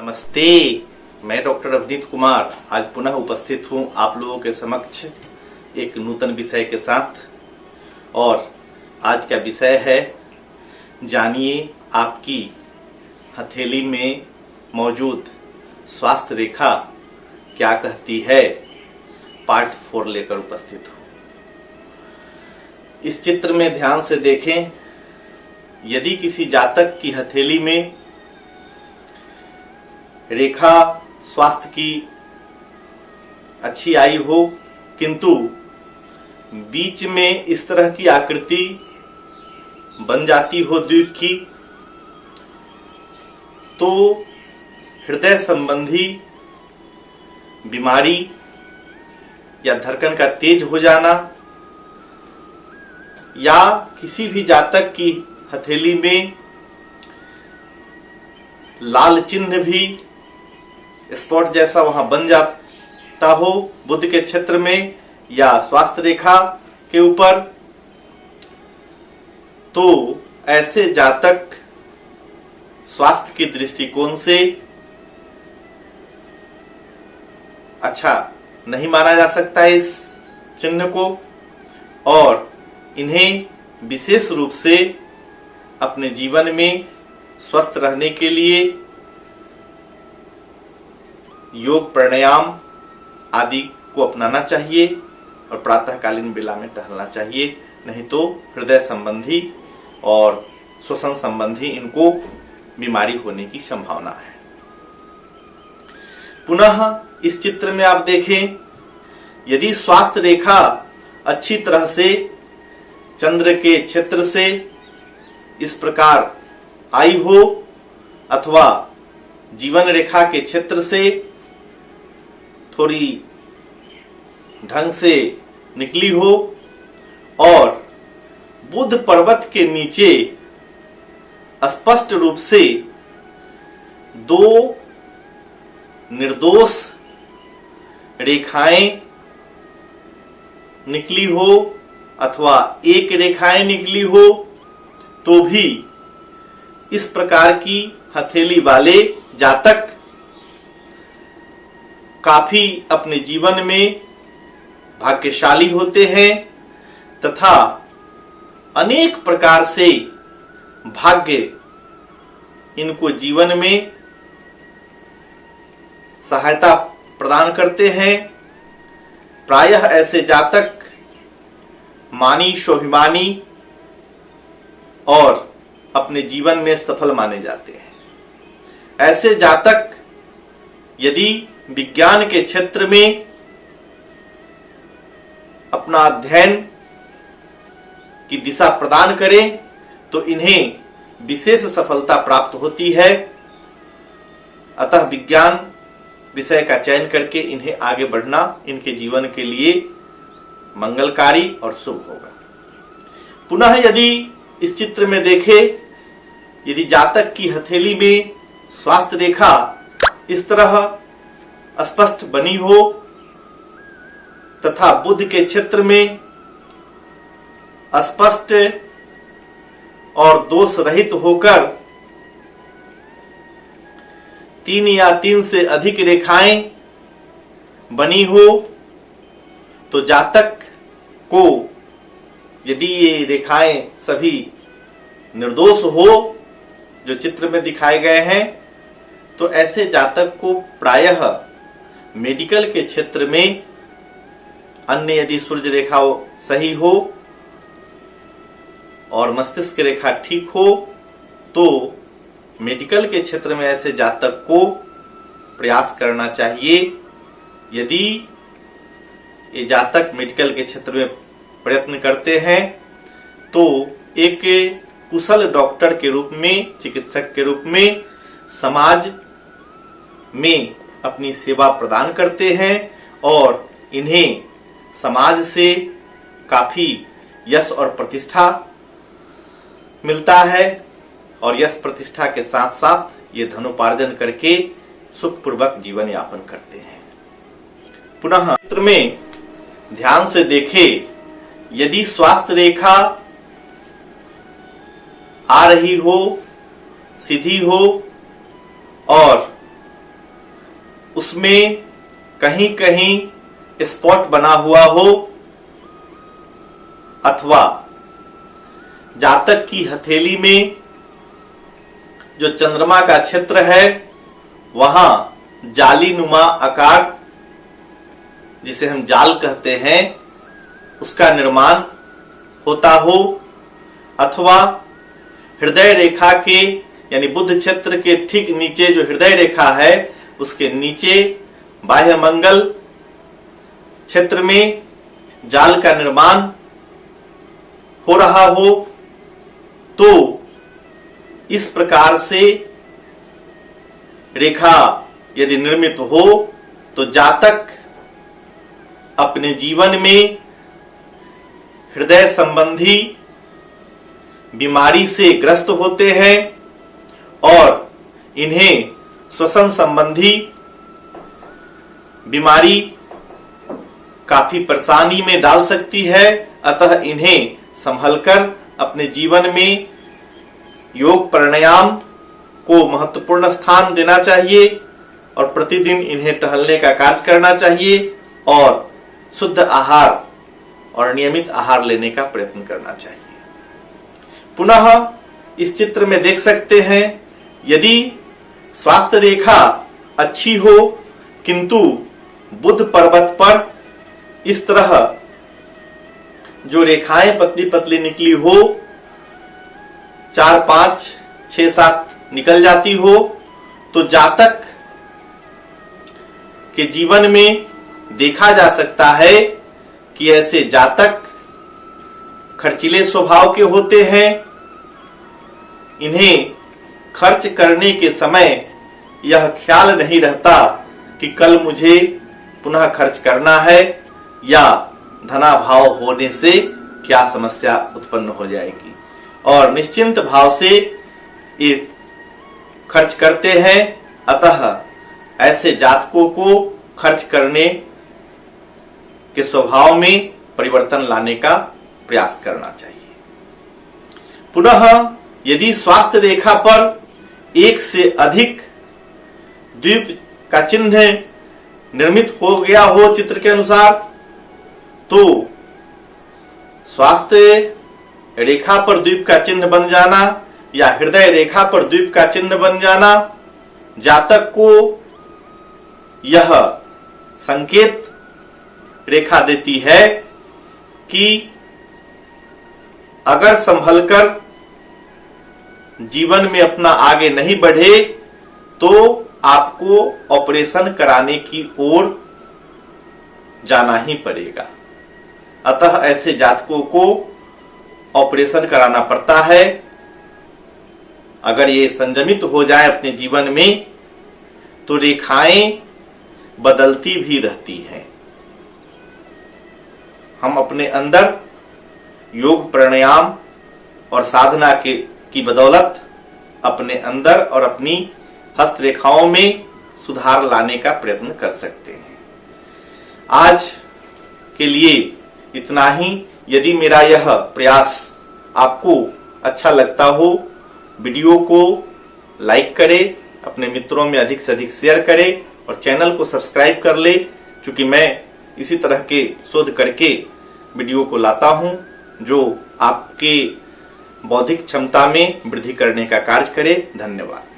नमस्ते, मैं डॉक्टर अवनीत कुमार आज पुनः उपस्थित हूं आप लोगों के समक्ष एक नूतन विषय के साथ। और आज का विषय है जानिए आपकी हथेली में मौजूद स्वास्थ्य रेखा क्या कहती है। पार्ट 4 लेकर उपस्थित हूं। इस चित्र में ध्यान से देखें। यदि किसी जातक की हथेली में रेखा स्वास्थ्य की अच्छी आई हो, किंतु बीच में इस तरह की आकृति बन जाती हो द्वीप की, तो हृदय संबंधी बीमारी या धड़कन का तेज हो जाना, या किसी भी जातक की हथेली में लाल चिन्ह भी स्पॉट जैसा वहां बन जाता हो बुध के क्षेत्र में या स्वास्थ्य रेखा के ऊपर, तो ऐसे जातक स्वास्थ्य की दृष्टिकोण से अच्छा नहीं माना जा सकता है इस चिन्ह को, और इन्हें विशेष रूप से अपने जीवन में स्वस्थ रहने के लिए योग प्राणायाम आदि को अपनाना चाहिए और प्रातःकालीन बेला में टहलना चाहिए। नहीं तो हृदय संबंधी और श्वसन संबंधी इनको बीमारी होने की संभावना है। पुनः इस चित्र में आप देखें, यदि स्वास्थ्य रेखा अच्छी तरह से चंद्र के क्षेत्र से इस प्रकार आई हो अथवा जीवन रेखा के क्षेत्र से थोड़ी ढंग से निकली हो, और बुध पर्वत के नीचे स्पष्ट रूप से दो निर्दोष रेखाएं निकली हो अथवा एक रेखाएं निकली हो, तो भी इस प्रकार की हथेली वाले जातक काफी अपने जीवन में भाग्यशाली होते हैं तथा अनेक प्रकार से भाग्य इनको जीवन में सहायता प्रदान करते हैं। प्रायः ऐसे जातक मानी स्वाभिमानी और अपने जीवन में सफल माने जाते हैं। ऐसे जातक यदि विज्ञान के क्षेत्र में अपना अध्ययन की दिशा प्रदान करें तो इन्हें विशेष सफलता प्राप्त होती है। अतः विज्ञान विषय का चयन करके इन्हें आगे बढ़ना इनके जीवन के लिए मंगलकारी और शुभ होगा। पुनः यदि इस चित्र में देखें, यदि जातक की हथेली में स्वास्थ्य रेखा इस तरह स्पष्ट बनी हो तथा बुध के क्षेत्र में स्पष्ट और दोष रहित होकर 3 या 3 से अधिक रेखाएं बनी हो, तो जातक को यदि ये रेखाएं सभी निर्दोष हो जो चित्र में दिखाए गए हैं, तो ऐसे जातक को प्रायः मेडिकल के क्षेत्र में अन्य यदि सूर्य रेखा सही हो और मस्तिष्क रेखा ठीक हो, तो मेडिकल के क्षेत्र में ऐसे जातक को प्रयास करना चाहिए। यदि ये जातक मेडिकल के क्षेत्र में प्रयत्न करते हैं तो एक कुशल डॉक्टर के रूप में, चिकित्सक के रूप में समाज में अपनी सेवा प्रदान करते हैं और इन्हें समाज से काफी यश और प्रतिष्ठा मिलता है, और यश प्रतिष्ठा के साथ साथ ये धनोपार्जन करके सुखपूर्वक जीवन यापन करते हैं। पुनः चित्र में ध्यान से देखें, यदि स्वास्थ्य रेखा आ रही हो, सीधी हो और उसमें कहीं कहीं स्पॉट बना हुआ हो, अथवा जातक की हथेली में जो चंद्रमा का क्षेत्र है वहां जाली नुमा आकार, जिसे हम जाल कहते हैं, उसका निर्माण होता हो, अथवा हृदय रेखा के यानी बुध क्षेत्र के ठीक नीचे जो हृदय रेखा है उसके नीचे बाह्य मंगल क्षेत्र में जाल का निर्माण हो रहा हो, तो इस प्रकार से रेखा यदि निर्मित हो तो जातक अपने जीवन में हृदय संबंधी बीमारी से ग्रस्त होते हैं और इन्हें श्वसन संबंधी बीमारी काफी परेशानी में डाल सकती है। अतः इन्हें संभलकर अपने जीवन में योग प्राणायाम को महत्वपूर्ण स्थान देना चाहिए और प्रतिदिन इन्हें टहलने का कार्य करना चाहिए और शुद्ध आहार और नियमित आहार लेने का प्रयत्न करना चाहिए। पुनः इस चित्र में देख सकते हैं, यदि स्वास्थ्य रेखा अच्छी हो किंतु बुध पर्वत पर इस तरह जो रेखाएं पतली पतली निकली हो, 4, 5, 6, 7 निकल जाती हो, तो जातक के जीवन में देखा जा सकता है कि ऐसे जातक खर्चीले स्वभाव के होते हैं। इन्हें खर्च करने के समय यह ख्याल नहीं रहता कि कल मुझे पुनः खर्च करना है या धनाभाव होने से क्या समस्या उत्पन्न हो जाएगी, और निश्चिंत भाव से ये खर्च करते हैं। अतः ऐसे जातकों को खर्च करने के स्वभाव में परिवर्तन लाने का प्रयास करना चाहिए। पुनः यदि स्वास्थ्य रेखा पर एक से अधिक द्वीप का चिन्ह निर्मित हो गया हो चित्र के अनुसार, तो स्वास्थ्य रेखा पर द्वीप का चिन्ह बन जाना या हृदय रेखा पर द्वीप का चिन्ह बन जाना जातक को यह संकेत रेखा देती है कि अगर संभलकर जीवन में अपना आगे नहीं बढ़े तो आपको ऑपरेशन कराने की ओर जाना ही पड़ेगा। अतः ऐसे जातकों को ऑपरेशन कराना पड़ता है। अगर ये संयमित हो जाए अपने जीवन में तो रेखाएं बदलती भी रहती हैं। हम अपने अंदर योग प्राणायाम और साधना की बदौलत अपने अंदर और अपनी हस्तरेखाओं में सुधार लाने का प्रयत्न कर सकते हैं। आज के लिए इतना ही। यदि मेरा यह प्रयास आपको अच्छा लगता हो, वीडियो को लाइक करें, अपने मित्रों में अधिक से अधिक शेयर करें और चैनल को सब्सक्राइब कर ले, क्योंकि मैं इसी तरह के शोध करके वीडियो को लाता हूं जो आपके बौद्धिक क्षमता में वृद्धि करने का कार्य करे। धन्यवाद।